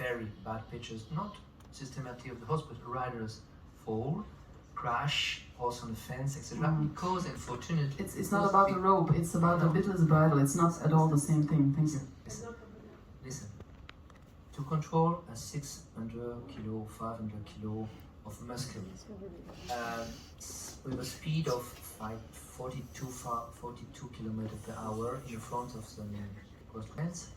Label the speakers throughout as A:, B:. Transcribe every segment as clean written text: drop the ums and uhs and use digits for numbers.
A: very bad pitches, not systematically of the horse, but riders fall, crash, horse on the fence, etc. Because unfortunately,
B: it's not about the rope. It's about the bitless bridle. It's not at all the same thing. Thank you.
A: Listen. To control a 600 kilo, 500 kilo of muscle with a speed of 42 kilometers per hour in front of the cross fence.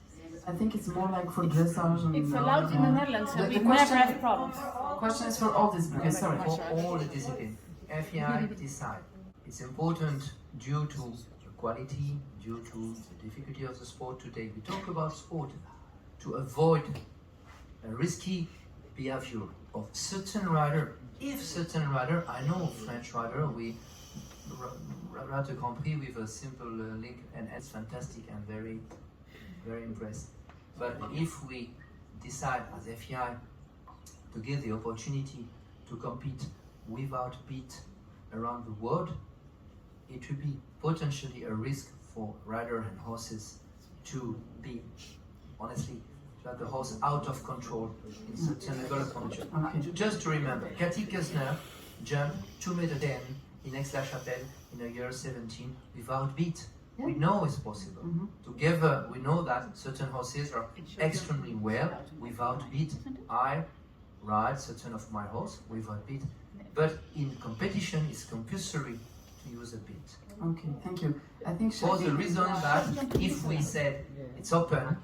B: I think it's more like for dressage. And,
C: it's allowed in the Netherlands, and we never have problems.
B: The question is for all disciplines. Sorry.
A: For all the disciplines. FEI decide. It's important due to the quality, due to the difficulty of the sport today. We talk about sport to avoid a risky behavior of certain rider. If certain rider, I know French rider, we ride the Grand Prix with a simple link, and it's fantastic and very, very impressed. But if we decide as FEI to give the opportunity to compete without beat around the world, it will be potentially a risk for rider and horses to be, honestly, to have the horse out of control in certain level of condition. Just to remember, Cathy Kessner jumped 2 meters 10 in Aix-la-Chapelle in the year 17 without beat.
B: Yeah.
A: We know it's possible. Together, we know that certain horses are extremely well without beat. I ride certain of my horse without beat, but in competition, it's compulsory to use a beat.
B: Okay, thank you. I think
A: for the reason that if we said it's open,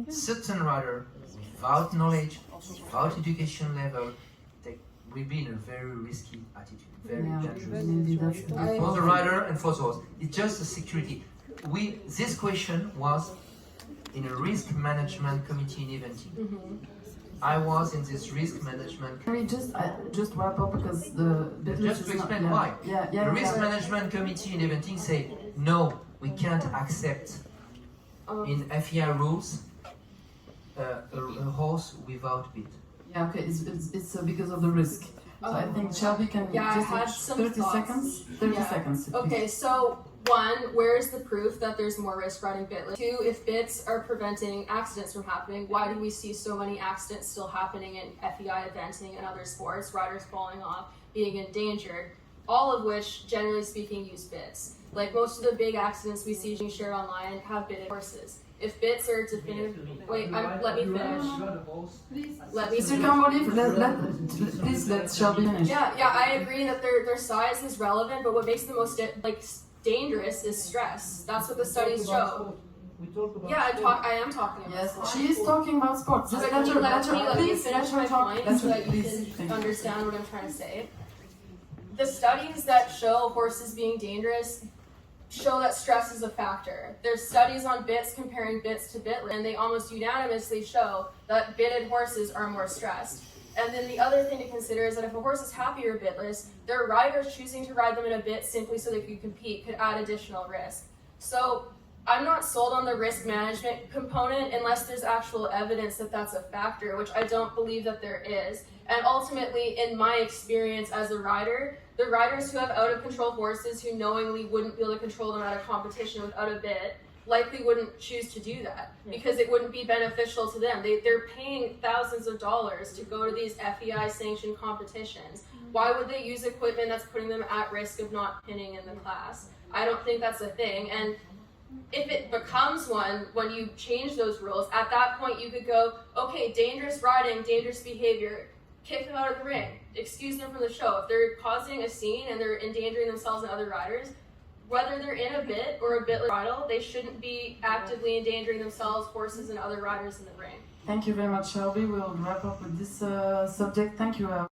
A: certain rider without knowledge, without education level, they will be in a very risky attitude, very dangerous for the rider and for the horse. It's just a security. This question was in a risk management committee in eventing. I was in this risk management.
B: Can we just wrap up because the
A: just to explain why. The risk management committee in eventing say no, we can't accept in FEI rules a horse without bit.
B: Yeah, okay, it's because of the risk. So I think Shelby can just
D: I had some
B: 30
D: thoughts.
B: seconds. 30 seconds.
D: Okay, so one, where's the proof that there's more risk riding bitless? Two, if bits are preventing accidents from happening, why do we see so many accidents still happening in FEI eventing and other sports, riders falling off, being endangered, all of which, generally speaking, use bits. Like most of the big accidents we see being shared online have bitted horses. If bits are definitive, wait, let me finish. Let me finish.
B: Please let Shelby finish.
D: Yeah, I agree that their size is relevant, but what makes them most dangerous is stress. That's what the studies show. Yeah, I am talking about sports.
B: She is talking about sports. Just let
D: me finish my point so that you can understand what I'm trying to say. The studies that show horses being dangerous show that stress is a factor. There's studies on bits comparing bits to bitless, and they almost unanimously show that bitted horses are more stressed. And then the other thing to consider is that if a horse is happy or bitless, their riders choosing to ride them in a bit simply so they could compete could add additional risk. So I'm not sold on the risk management component unless there's actual evidence that that's a factor, which I don't believe that there is. And ultimately, in my experience as a rider, the riders who have out-of-control horses who knowingly wouldn't be able to control them at a competition without a bit likely wouldn't choose to do that because it wouldn't be beneficial to them. They're paying thousands of dollars to go to these FEI-sanctioned competitions. Why would they use equipment that's putting them at risk of not pinning in the class? I don't think that's a thing. And if it becomes one, when you change those rules, at that point you could go, okay, dangerous riding, dangerous behavior, kick them out of the ring, excuse them from the show. If they're causing a scene and they're endangering themselves and other riders, whether they're in a bit or a bitless bridle, they shouldn't be actively endangering themselves, horses, and other riders in the ring.
B: Thank you very much, Shelby. We'll wrap up with this subject. Thank you.